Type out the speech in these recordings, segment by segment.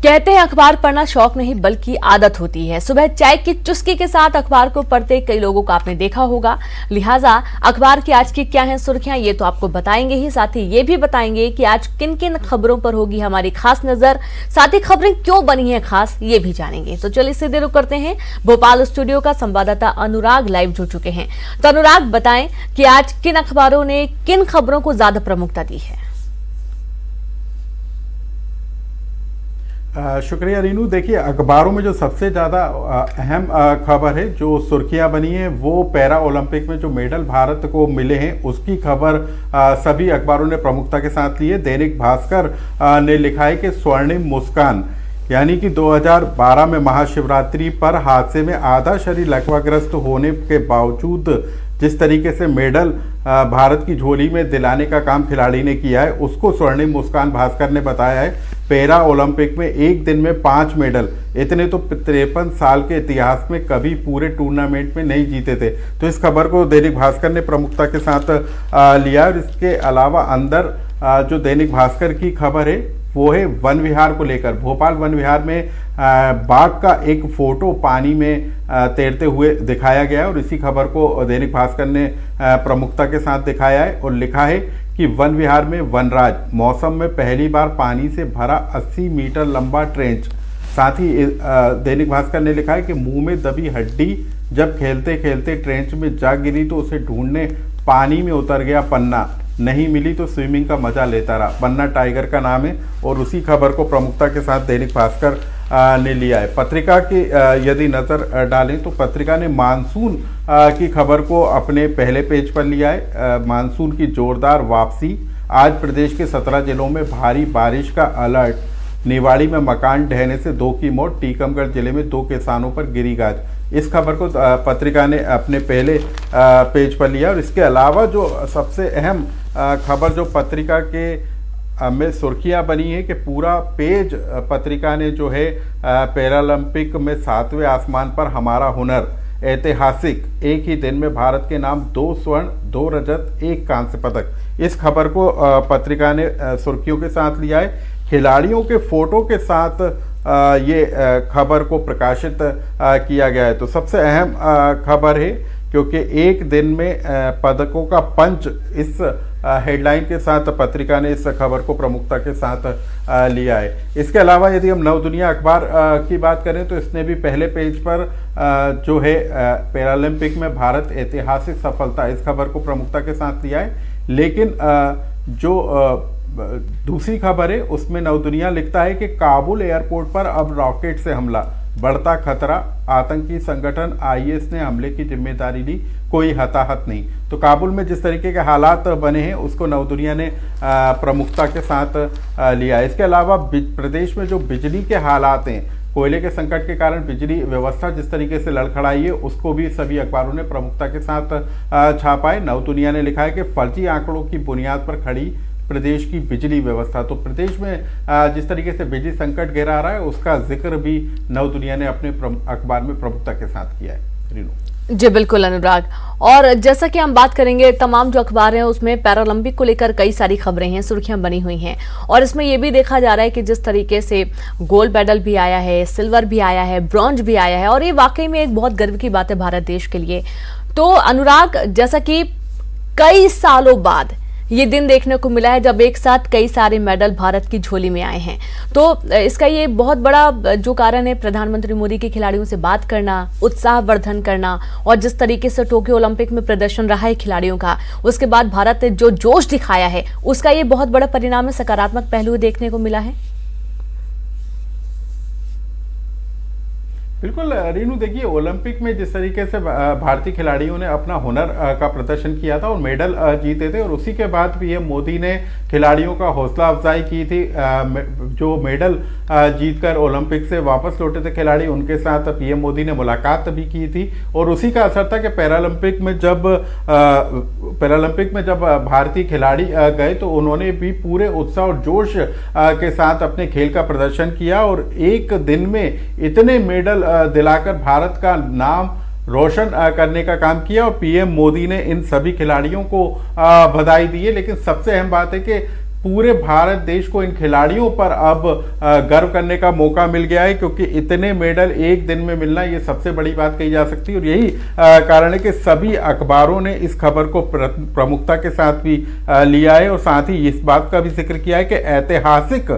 कहते हैं अखबार पढ़ना शौक नहीं बल्कि आदत होती है। सुबह चाय की चुस्की के साथ अखबार को पढ़ते कई लोगों को आपने देखा होगा। लिहाजा अखबार की आज की क्या हैं सुर्खियां, ये तो आपको बताएंगे ही, साथ ही ये भी बताएंगे कि आज किन किन खबरों पर होगी हमारी खास नजर, साथ ही खबरें क्यों बनी है खास, ये भी जानेंगे। तो चलिए सीधे रुक करते हैं। भोपाल स्टूडियो का संवाददाता अनुराग लाइव जुड़ चुके हैं। तो अनुराग, बताएं कि आज किन अखबारों ने किन खबरों को ज्यादा प्रमुखता दी है। शुक्रिया रीनू। देखिए, अखबारों में जो सबसे ज़्यादा अहम खबर है, जो सुर्खियां बनी है, वो पैरा ओलंपिक में जो मेडल भारत को मिले हैं उसकी खबर सभी अखबारों ने प्रमुखता के साथ ली है। दैनिक भास्कर ने लिखा है कि स्वर्णिम मुस्कान, यानी कि 2012 में महाशिवरात्रि पर हादसे में आधा शरीर लकवाग्रस्त होने के बावजूद जिस तरीके से मेडल भारत की झोली में दिलाने का काम खिलाड़ी ने किया है, उसको स्वर्णिम मुस्कान भास्कर ने बताया है। पैरा ओलंपिक में एक दिन में 5 मेडल, इतने तो 53 साल के इतिहास में कभी पूरे टूर्नामेंट में नहीं जीते थे। तो इस खबर को दैनिक भास्कर ने प्रमुखता के साथ लिया। और इसके अलावा अंदर जो दैनिक भास्कर की खबर है वो है वन विहार को लेकर। भोपाल वन विहार में बाघ का एक फोटो पानी में तैरते हुए दिखाया गया है और इसी खबर को दैनिक भास्कर ने प्रमुखता के साथ दिखाया है और लिखा है कि वन विहार में वनराज, मौसम में पहली बार पानी से भरा 80 मीटर लंबा ट्रेंच। साथ ही दैनिक भास्कर ने लिखा है कि मुंह में दबी हड्डी जब खेलते खेलते ट्रेंच में जा गिरी तो उसे ढूंढने पानी में उतर गया पन्ना, नहीं मिली तो स्विमिंग का मजा लेता रहा। पन्ना टाइगर का नाम है और उसी खबर को प्रमुखता के साथ दैनिक भास्कर ने लिया है। पत्रिका की यदि नज़र डालें तो पत्रिका ने मानसून की खबर को अपने पहले पेज पर लिया है। मानसून की जोरदार वापसी, आज प्रदेश के 17 जिलों में भारी बारिश का अलर्ट। निवाड़ी में मकान ढहने से 2 की मौत, टीकमगढ़ जिले में 2 किसानों पर गिरी गाज। इस खबर को पत्रिका ने अपने पहले पेज पर लिया। और इसके अलावा जो सबसे अहम खबर जो पत्रिका के में सुर्खियां बनी है कि पूरा पेज पत्रिका ने जो है पैरालंपिक में 7वें आसमान पर हमारा हुनर, ऐतिहासिक, एक ही दिन में भारत के नाम 2 स्वर्ण 2 रजत 1 कांस्य पदक। इस खबर को पत्रिका ने सुर्खियों के साथ लिया है। खिलाड़ियों के फोटो के साथ ये खबर को प्रकाशित किया गया है। तो सबसे अहम खबर है क्योंकि एक दिन में पदकों का पंच, इस हेडलाइन के साथ पत्रिका ने इस खबर को प्रमुखता के साथ लिया है। इसके अलावा यदि हम नवदुनिया अखबार की बात करें तो इसने भी पहले पेज पर जो है पैरालंपिक में भारत ऐतिहासिक सफलता, इस खबर को प्रमुखता के साथ लिया है। लेकिन जो दूसरी खबर है उसमें नवदुनिया लिखता है कि काबुल एयरपोर्ट पर अब रॉकेट से हमला, बढ़ता खतरा, आतंकी संगठन आईएस ने हमले की जिम्मेदारी ली, कोई हताहत नहीं। तो काबुल में जिस तरीके के हालात बने हैं उसको नवदुनिया ने प्रमुखता के साथ लिया। इसके अलावा प्रदेश में जो बिजली के हालात हैं, कोयले के संकट के कारण बिजली व्यवस्था जिस तरीके से लड़खड़ाई है, उसको भी सभी अखबारों ने प्रमुखता के साथ छापा है। नवदुनिया ने लिखा है कि फर्जी आंकड़ों की बुनियाद पर खड़ी प्रदेश की बिजली व्यवस्था। तो प्रदेश में जिस तरीके से बिजली संकट गहरा रहा है उसका जिक्र भी नवदुनिया ने अपने अखबार में प्रमुखता के साथ किया है। रीनू जी बिल्कुल अनुराग। और जैसा कि हम बात करेंगे, तमाम जो अखबार हैं उसमें पैरालंपिक को लेकर कई सारी खबरें हैं, सुर्खियां बनी हुई हैं। और इसमें यह भी देखा जा रहा है कि जिस तरीके से गोल्ड मेडल भी आया है, सिल्वर भी आया है, ब्रॉन्ज भी आया है और ये वाकई में एक बहुत गर्व की बात है भारत देश के लिए। तो अनुराग, जैसा कि कई सालों बाद ये दिन देखने को मिला है जब एक साथ कई सारे मेडल भारत की झोली में आए हैं, तो इसका ये बहुत बड़ा जो कारण है प्रधानमंत्री मोदी के खिलाड़ियों से बात करना, उत्साहवर्धन करना और जिस तरीके से टोक्यो ओलंपिक में प्रदर्शन रहा है खिलाड़ियों का, उसके बाद भारत ने जो जोश दिखाया है उसका ये बहुत बड़ा परिणाम है, सकारात्मक पहलू देखने को मिला है। बिल्कुल रीनू, देखिए ओलंपिक में जिस तरीके से भारतीय खिलाड़ियों ने अपना हुनर का प्रदर्शन किया था और मेडल जीते थे और उसी के बाद पीएम मोदी ने खिलाड़ियों का हौसला अफजाई की थी। जो मेडल जीतकर ओलंपिक से वापस लौटे थे खिलाड़ी, उनके साथ पीएम मोदी ने मुलाकात भी की थी और उसी का असर था कि पैरालंपिक में जब भारतीय खिलाड़ी गए तो उन्होंने भी पूरे उत्साह और जोश के साथ अपने खेल का प्रदर्शन किया और एक दिन में इतने मेडल दिलाकर भारत का नाम रोशन करने का काम किया और पीएम मोदी ने इन सभी खिलाड़ियों को बधाई दी है। लेकिन सबसे अहम बात है कि पूरे भारत देश को इन खिलाड़ियों पर अब गर्व करने का मौका मिल गया है, क्योंकि इतने मेडल एक दिन में मिलना ये सबसे बड़ी बात कही जा सकती है। और यही कारण है कि सभी अखबारों ने इस खबर को प्रमुखता के साथ भी लिया है और साथ ही इस बात का भी जिक्र किया है कि ऐतिहासिक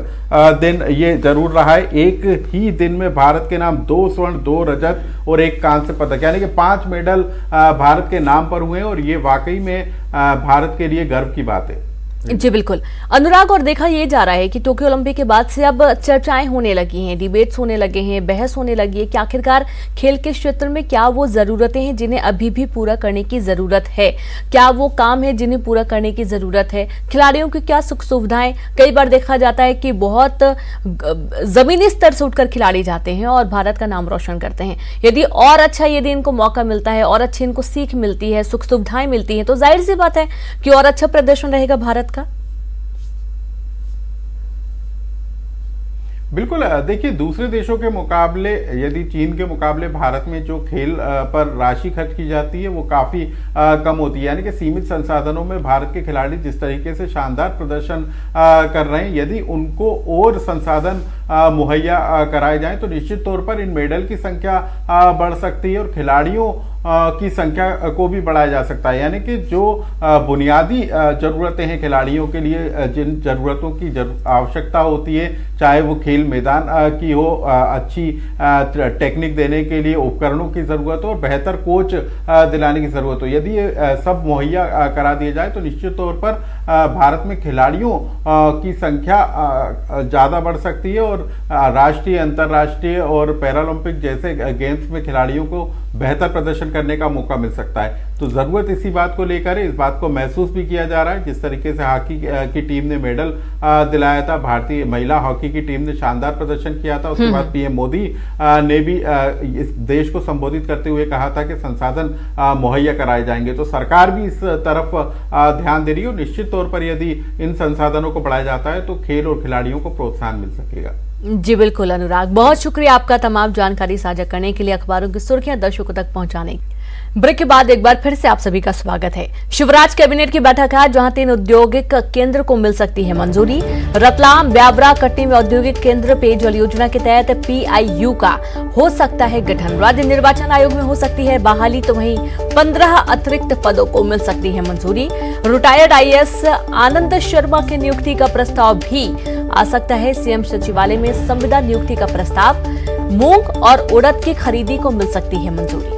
दिन ये जरूर रहा है। एक ही दिन में भारत के नाम 2 स्वर्ण 2 रजत और 1 कांस्य पदक, यानी कि 5 मेडल भारत के नाम पर हुए हैं और ये वाकई में भारत के लिए गर्व की बात है। जी बिल्कुल अनुराग, और देखा ये जा रहा है कि टोक्यो ओलंपिक के बाद से अब चर्चाएं होने लगी हैं, डिबेट्स होने लगे हैं, बहस होने लगी है कि आखिरकार खेल के क्षेत्र में क्या वो जरूरतें हैं जिन्हें अभी भी पूरा करने की जरूरत है, क्या वो काम है जिन्हें पूरा करने की जरूरत है, खिलाड़ियों की क्या सुख सुविधाएं। कई बार देखा जाता है कि बहुत जमीनी स्तर से उठकर खिलाड़ी जाते हैं और भारत का नाम रोशन करते हैं। यदि और अच्छा यदि इनको मौका मिलता है और अच्छी इनको सीख मिलती है, सुख सुविधाएं मिलती है, तो जाहिर सी बात है कि और अच्छा प्रदर्शन रहेगा भारत का। बिल्कुल, देखिए दूसरे देशों के मुकाबले, यदि चीन के मुकाबले भारत में जो खेल पर राशि खर्च की जाती है वो काफ़ी कम होती है, यानी कि सीमित संसाधनों में भारत के खिलाड़ी जिस तरीके से शानदार प्रदर्शन कर रहे हैं, यदि उनको और संसाधन मुहैया कराए जाएं तो निश्चित तौर पर इन मेडल की संख्या बढ़ सकती है और खिलाड़ियों की संख्या को भी बढ़ाया जा सकता है। यानी कि जो बुनियादी ज़रूरतें हैं खिलाड़ियों के लिए, जिन ज़रूरतों की आवश्यकता होती है, चाहे वो खेल मैदान की हो, अच्छी टेक्निक देने के लिए उपकरणों की ज़रूरत हो और बेहतर कोच दिलाने की ज़रूरत हो, यदि ये सब मुहैया करा दिए जाए तो निश्चित तौर पर भारत में खिलाड़ियों की संख्या ज़्यादा बढ़ सकती है और राष्ट्रीय, अंतर्राष्ट्रीय और पैरालंपिक जैसे गेम्स में खिलाड़ियों को बेहतर प्रदर्शन करने का मौका मिल सकता है। तो ज़रूरत इसी बात को लेकर है, इस बात को महसूस भी किया जा रहा है। जिस तरीके से हॉकी की टीम ने मेडल दिलाया था, भारतीय महिला हॉकी की टीम ने शानदार प्रदर्शन किया था, उसके बाद पीएम मोदी ने भी इस देश को संबोधित करते हुए कहा था कि संसाधन मुहैया कराए जाएंगे। तो सरकार भी इस तरफ ध्यान दे रही है और निश्चित तौर पर यदि इन संसाधनों को बढ़ाया जाता है तो खेल और खिलाड़ियों को प्रोत्साहन मिल सकेगा। जी बिल्कुल अनुराग, बहुत शुक्रिया आपका तमाम जानकारी साझा करने के लिए, अखबारों की सुर्खियां दर्शकों तक पहुंचाने। ब्रेक के बाद एक बार फिर से आप सभी का स्वागत है। शिवराज कैबिनेट की बैठक है जहां 3 औद्योगिक केंद्र को मिल सकती है मंजूरी। रतलाम, ब्यावरा, कटनी में औद्योगिक केंद्र पेयजल योजना के तहत PIU का हो सकता है गठन। राज्य निर्वाचन आयोग में हो सकती है बहाली, तो वहीं 15 अतिरिक्त पदों को मिल सकती है मंजूरी। रिटायर्ड IAS आनंद शर्मा की नियुक्ति का प्रस्ताव भी आ सकता है। CM सचिवालय में संविदा नियुक्ति का प्रस्ताव। मूंग और उड़द की खरीदी को मिल सकती है मंजूरी।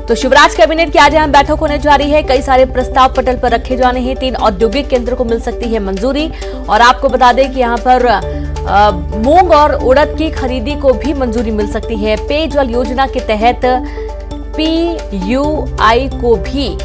तो शिवराज कैबिनेट की आज यहाँ बैठक होने जा रही है, कई सारे प्रस्ताव पटल पर रखे जाने हैं। 3 औद्योगिक केंद्र को मिल सकती है मंजूरी और आपको बता दें कि यहाँ पर मूंग और उड़द की खरीदी को भी मंजूरी मिल सकती है। पेयजल योजना के तहत PUI को भी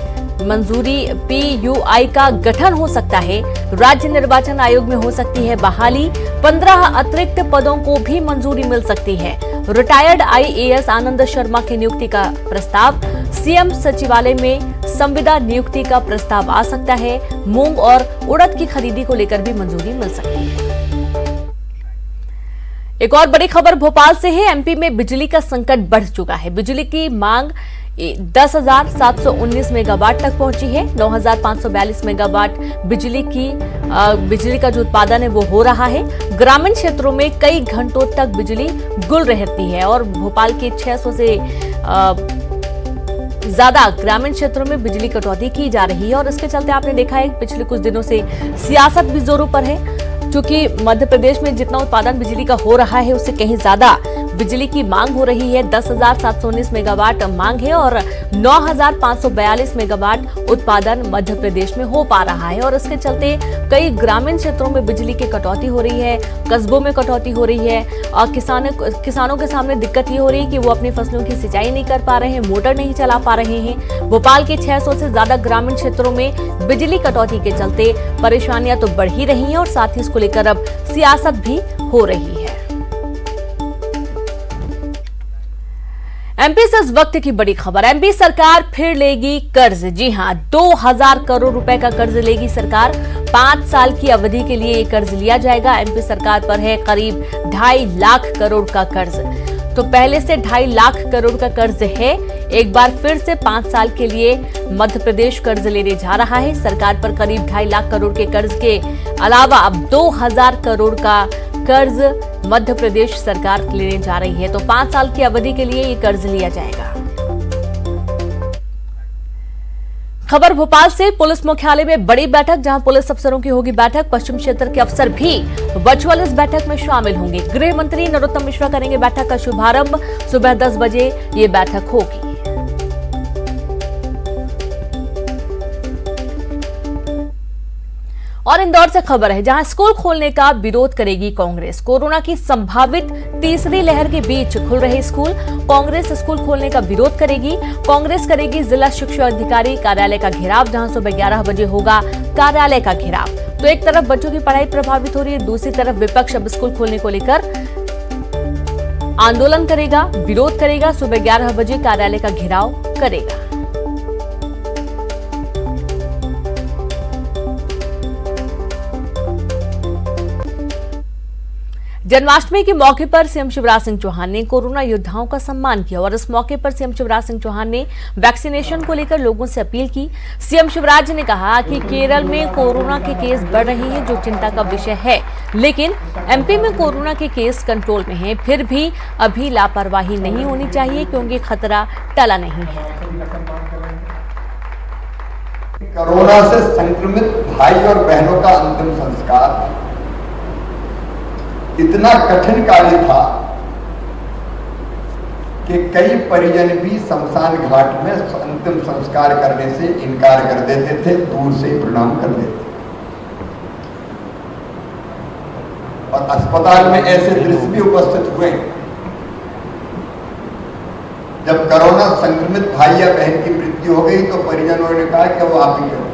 मंजूरी, PUI का गठन हो सकता है। राज्य निर्वाचन आयोग में हो सकती है बहाली। 15 अतिरिक्त पदों को भी मंजूरी मिल सकती है। रिटायर्ड IAS आनंद शर्मा की नियुक्ति का प्रस्ताव। CM सचिवालय में संविदा नियुक्ति का प्रस्ताव आ सकता है। मूंग और उड़द की खरीदी को लेकर भी मंजूरी मिल सकती है। एक और बड़ी खबर भोपाल से है। MP में बिजली का संकट बढ़ चुका है। बिजली की मांग 10,719 मेगावाट तक पहुंची है। 9,542 मेगावाट बिजली का जो उत्पादन है वो हो रहा है। ग्रामीण क्षेत्रों में कई घंटों तक बिजली गुल रहती है और भोपाल के 600 से ज्यादा ग्रामीण क्षेत्रों में बिजली कटौती की जा रही है और इसके चलते आपने देखा है पिछले कुछ दिनों से सियासत भी जोरों पर है, क्योंकि मध्य प्रदेश में जितना उत्पादन बिजली का हो रहा है उससे कहीं ज्यादा बिजली की मांग हो रही है। 10,719 मेगावाट मांग है और 9,542 मेगावाट उत्पादन मध्य प्रदेश में हो पा रहा है और इसके चलते कई ग्रामीण क्षेत्रों में बिजली की कटौती हो रही है, कस्बों में कटौती हो रही है और किसानों के सामने दिक्कत ये हो रही है कि वो अपनी फसलों की सिंचाई नहीं कर पा रहे हैं, मोटर नहीं चला पा रहे हैं। भोपाल के 600 से ज्यादा ग्रामीण क्षेत्रों में बिजली कटौती के चलते परेशानियां तो बढ़ ही रही हैं और साथ ही इसको लेकर अब सियासत भी हो रही है। MP से इस वक्त की बड़ी खबर। MP सरकार फिर लेगी कर्ज। जी हां, 2000 करोड़ रुपए का कर्ज लेगी सरकार। 5 साल की अवधि के लिए ये कर्ज लिया जाएगा। MP सरकार पर है करीब 2.5 लाख करोड़ का कर्ज। तो पहले से 2.5 लाख करोड़ का कर्ज है। एक बार फिर से 5 साल के लिए मध्य प्रदेश कर्ज लेने जा रहा है। सरकार पर करीब 2.5 लाख करोड़ के कर्ज के अलावा अब 2000 करोड़ का कर्ज मध्य प्रदेश सरकार लेने जा रही है। तो 5 साल की अवधि के लिए ये कर्ज लिया जाएगा। खबर भोपाल से, पुलिस मुख्यालय में बड़ी बैठक, जहां पुलिस अफसरों की होगी बैठक। पश्चिम क्षेत्र के अफसर भी वर्चुअल इस बैठक में शामिल होंगे। गृह मंत्री नरोत्तम मिश्रा करेंगे बैठक का शुभारंभ। सुबह 10 बजे ये बैठक होगी। और इंदौर से खबर है, जहां स्कूल खोलने का विरोध करेगी कांग्रेस। कोरोना की संभावित तीसरी लहर के बीच खुल रहे स्कूल, कांग्रेस स्कूल खोलने का विरोध करेगी। कांग्रेस करेगी जिला शिक्षा अधिकारी कार्यालय का घेराव, जहां सुबह 11 बजे होगा कार्यालय का घेराव। तो एक तरफ बच्चों की पढ़ाई प्रभावित हो रही है, दूसरी तरफ विपक्ष अब स्कूल खोलने को लेकर आंदोलन करेगा, विरोध करेगा। सुबह 11 बजे कार्यालय का घेराव करेगा। जन्माष्टमी के मौके पर सीएम शिवराज सिंह चौहान ने कोरोना योद्धाओं का सम्मान किया और इस मौके पर सीएम शिवराज सिंह चौहान ने वैक्सीनेशन को लेकर लोगों से अपील की। सीएम शिवराज ने कहा कि केरल में कोरोना के केस बढ़ रहे हैं, जो चिंता का विषय है, लेकिन एमपी में कोरोना के केस कंट्रोल में हैं। फिर भी अभी लापरवाही नहीं होनी चाहिए, क्योंकि खतरा टला नहीं है। कोरोना से संक्रमित भाई और बहनों का अंतिम संस्कार इतना कठिन कार्य था कि कई परिजन भी शमशान घाट में अंतिम संस्कार करने से इनकार कर देते थे, दूर से ही प्रणाम कर देते। और अस्पताल में ऐसे दृश्य भी उपस्थित हुए जब कोरोना संक्रमित भाई या बहन की मृत्यु हो गई तो परिजनों ने कहा कि वो आप ही करो।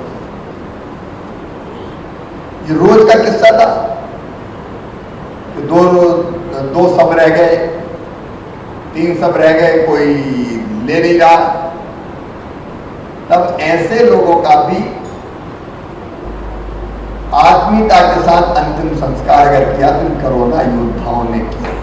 ये रोज का किस्सा था। दो सब रह गए, 3 सब रह गए, कोई ले नहीं रहा। तब ऐसे लोगों का भी आत्मीयता के साथ अंतिम संस्कार अगर किया तो कोरोना योद्धाओं ने किया।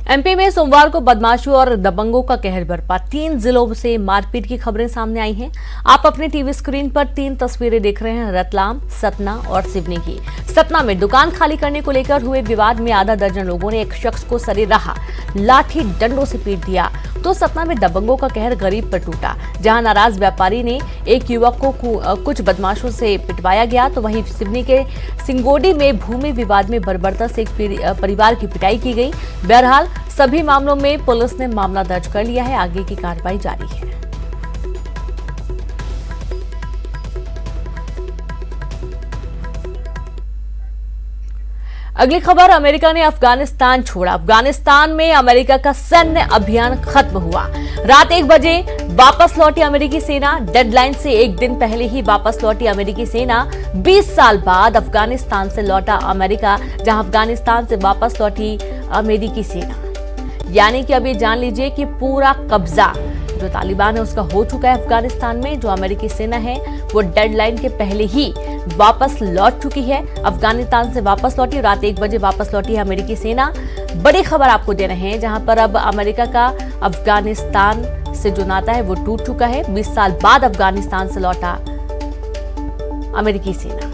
एमपी में सोमवार को बदमाशों और दबंगों का कहर बरपा। 3 जिलों से मारपीट की खबरें सामने आई हैं। आप अपने टीवी स्क्रीन पर 3 तस्वीरें देख रहे हैं, रतलाम, सतना और सिवनी की। सतना में दुकान खाली करने को लेकर हुए विवाद में आधा दर्जन लोगों ने एक शख्स को सरेराह लाठी डंडों से पीट दिया। तो सतना में दबंगों का कहर गरीब पर टूटा, जहां नाराज व्यापारी ने एक युवक को कुछ बदमाशों से पिटवाया गया। तो वहीं सिवनी के सिंगोडी में भूमि विवाद में बर्बरता से एक परिवार की पिटाई की गई। बहरहाल सभी मामलों में पुलिस ने मामला दर्ज कर लिया है, आगे की कार्रवाई जारी है। अगली खबर, अमेरिका ने अफगानिस्तान छोड़ा। अफगानिस्तान में अमेरिका का सैन्य अभियान खत्म हुआ। रात 1 बजे वापस लौटी अमेरिकी सेना। डेडलाइन से एक दिन पहले ही वापस लौटी अमेरिकी सेना। 20 साल बाद अफगानिस्तान से लौटा अमेरिका, जहां अफगानिस्तान से वापस लौटी अमेरिकी सेना। यानी कि अब ये जान लीजिए कि पूरा कब्जा जो तालिबान है उसका हो चुका है अफगानिस्तान में। जो अमेरिकी सेना है वो डेडलाइन के पहले ही वापस लौट चुकी है। अफगानिस्तान से वापस लौटी, रात 1 बजे वापस लौटी है अमेरिकी सेना। बड़ी खबर आपको दे रहे हैं, जहां पर अब अमेरिका का अफगानिस्तान से जो नाता है वो टूट चुका है। 20 साल बाद अफगानिस्तान से लौटा अमेरिकी सेना।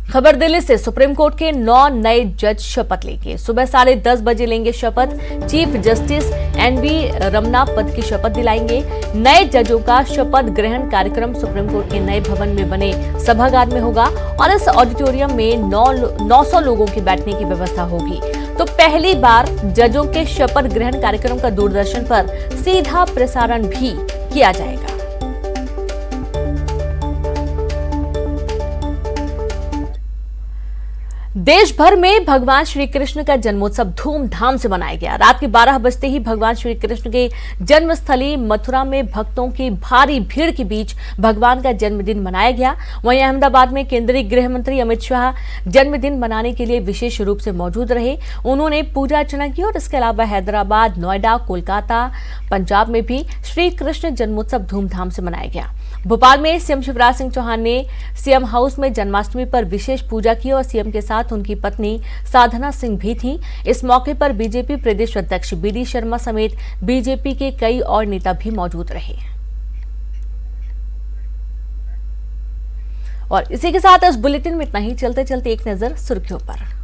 खबर दिल्ली से, सुप्रीम कोर्ट के 9 नए जज शपथ लेंगे। सुबह 10:30 बजे लेंगे शपथ। चीफ जस्टिस NV रमन्ना पद की शपथ दिलाएंगे। नए जजों का शपथ ग्रहण कार्यक्रम सुप्रीम कोर्ट के नए भवन में बने सभागार में होगा और इस ऑडिटोरियम में 900 लोगों के बैठने की व्यवस्था होगी। तो पहली बार जजों के शपथ ग्रहण कार्यक्रम का दूरदर्शन पर सीधा प्रसारण भी किया जाएगा। देश भर में भगवान श्री कृष्ण का जन्मोत्सव धूमधाम से मनाया गया। रात के 12 बजते ही भगवान श्री कृष्ण के जन्मस्थली मथुरा में भक्तों की भारी भीड़ के बीच भगवान का जन्मदिन मनाया गया। वहीं अहमदाबाद में केंद्रीय गृह मंत्री अमित शाह जन्मदिन मनाने के लिए विशेष रूप से मौजूद रहे। उन्होंने पूजा अर्चना की और इसके अलावा हैदराबाद, नोएडा, कोलकाता, पंजाब में भी श्री कृष्ण जन्मोत्सव धूमधाम से मनाया गया। भोपाल में सीएम शिवराज सिंह चौहान ने सीएम हाउस में जन्माष्टमी पर विशेष पूजा की और सीएम के साथ उनकी पत्नी साधना सिंह भी थीं। इस मौके पर बीजेपी प्रदेश अध्यक्ष बीडी शर्मा समेत बीजेपी के कई और नेता भी मौजूद रहे। और इसी के साथ इस बुलेटिन में इतना ही। चलते चलते एक नजर सुर्खियों पर।